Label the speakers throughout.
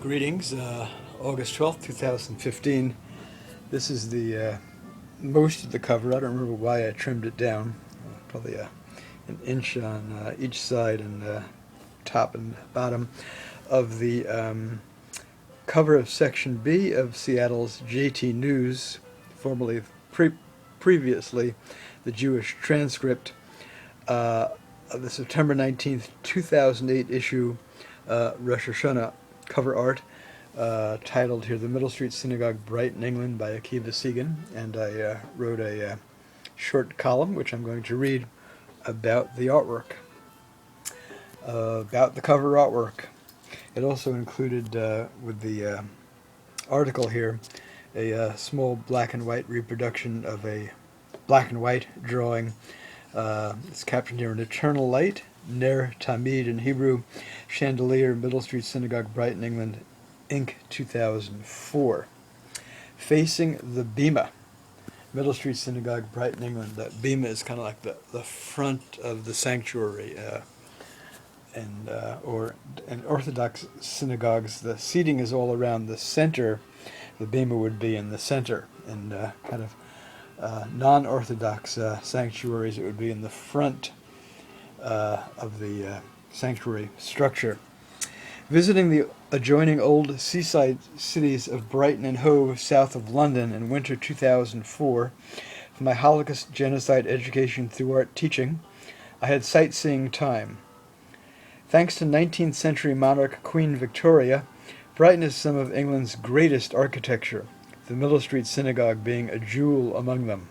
Speaker 1: Greetings, August 12th, 2015. This is the most of the cover. I don't remember why I trimmed it down. Probably an inch on each side and top and bottom of the cover of Section B of Seattle's JT News, formerly previously the Jewish Transcript, of the September 19th, 2008 issue, Rosh Hashonah cover art, titled here "The Middle Street Synagogue, Brighton, England" by Akiva Segan, and I wrote a short column which I'm going to read about the artwork, about the cover artwork. It also included, with the article here, a small black and white reproduction of a black and white drawing. It's captioned here: "An eternal light, Ner Tamid in Hebrew, chandelier, Middle Street Synagogue, Brighton, England, Inc., 2004. Facing the Bima, Middle Street Synagogue, Brighton, England." That Bima is kind of like the front of the sanctuary. Or in Orthodox synagogues, the seating is all around the center. The Bima would be in the center. And kind of non-Orthodox sanctuaries, it would be in the front of the sanctuary structure. Visiting the adjoining old seaside cities of Brighton and Hove, south of London, in winter 2004, for my Holocaust genocide education through art teaching, I had sightseeing time. Thanks to 19th century monarch Queen Victoria, Brighton is some of England's greatest architecture, the Middle Street Synagogue being a jewel among them.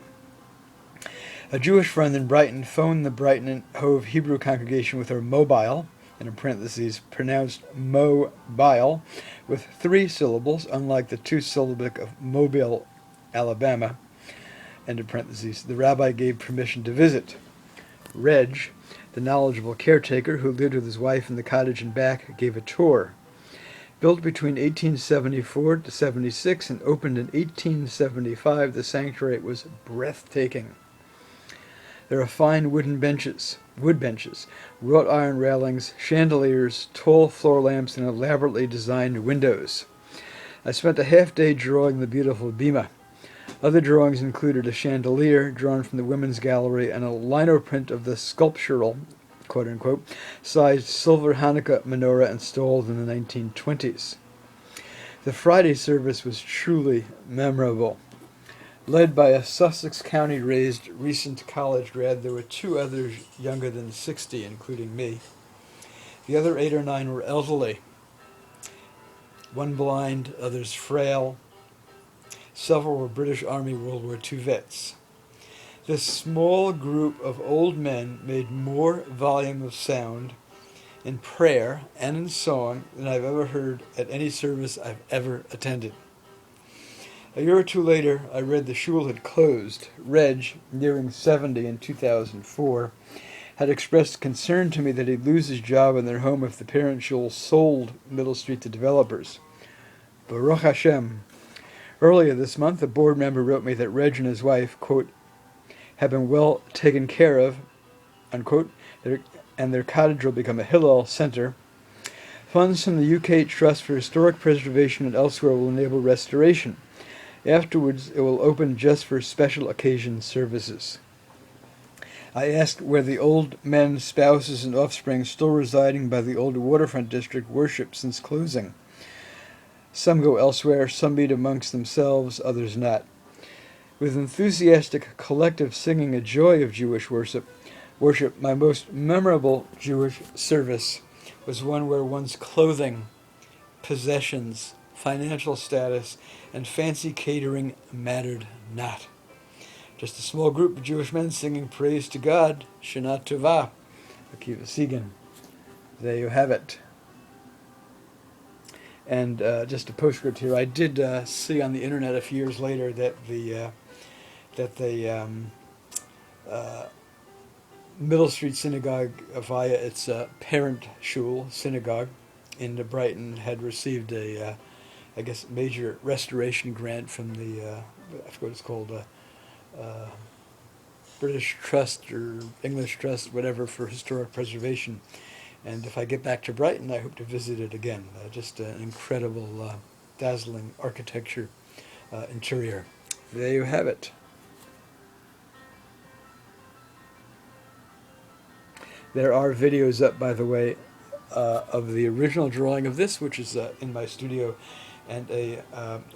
Speaker 1: A Jewish friend in Brighton phoned the Brighton and Hove Hebrew congregation with her mobile, and in parentheses, pronounced Mo-bile, with 3 syllables, unlike the 2-syllabic of Mobile, Alabama, end of parentheses. The rabbi gave permission to visit. Reg, the knowledgeable caretaker who lived with his wife in the cottage and back, gave a tour. Built between 1874 to 76 and opened in 1875, the sanctuary was breathtaking. There are fine wood benches, wrought iron railings, chandeliers, tall floor lamps, and elaborately designed windows. I spent a half-day drawing the beautiful Bima. Other drawings included a chandelier drawn from the women's gallery and a lino print of the sculptural, quote-unquote, sized silver Hanukkah menorah installed in the 1920s. The Friday service was truly memorable. Led by a Sussex County-raised recent college grad, there were 2 others younger than 60, including me. The other 8 or 9 were elderly, one blind, others frail. Several were British Army World War II vets. This small group of old men made more volume of sound in prayer and in song than I've ever heard at any service I've ever attended. A year or 2 later, I read the shul had closed. Reg, nearing 70 in 2004, had expressed concern to me that he'd lose his job in their home if the parent shul sold Middle Street to developers. Baruch Hashem. Earlier this month, a board member wrote me that Reg and his wife, quote, have been well taken care of, unquote, and their cottage will become a Hillel center. Funds from the UK Trust for Historic Preservation and elsewhere will enable restoration. Afterwards, it will open just for special occasion services. I asked where the old men, spouses, and offspring still residing by the old waterfront district worship since closing. Some go elsewhere, some meet amongst themselves, others not. With enthusiastic collective singing a joy of Jewish worship, my most memorable Jewish service was one where one's clothing, possessions, financial status, and fancy catering mattered not. Just a small group of Jewish men singing praise to God, Shana Tova, Akiva Segan. There you have it. And just a postscript here. I did see on the internet a few years later that the Middle Street Synagogue, via its parent shul synagogue in Brighton, had received a major restoration grant from the I forget what it's called, British Trust or English Trust, whatever, for historic preservation. And if I get back to Brighton, I hope to visit it again. Just an incredible, dazzling architecture interior. There you have it. There are videos up, by the way, of the original drawing of this, which is in my studio, and a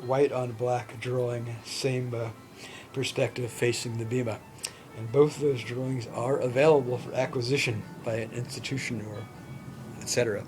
Speaker 1: white on black drawing, same perspective, facing the Bima. And both of those drawings are available for acquisition by an institution or etc.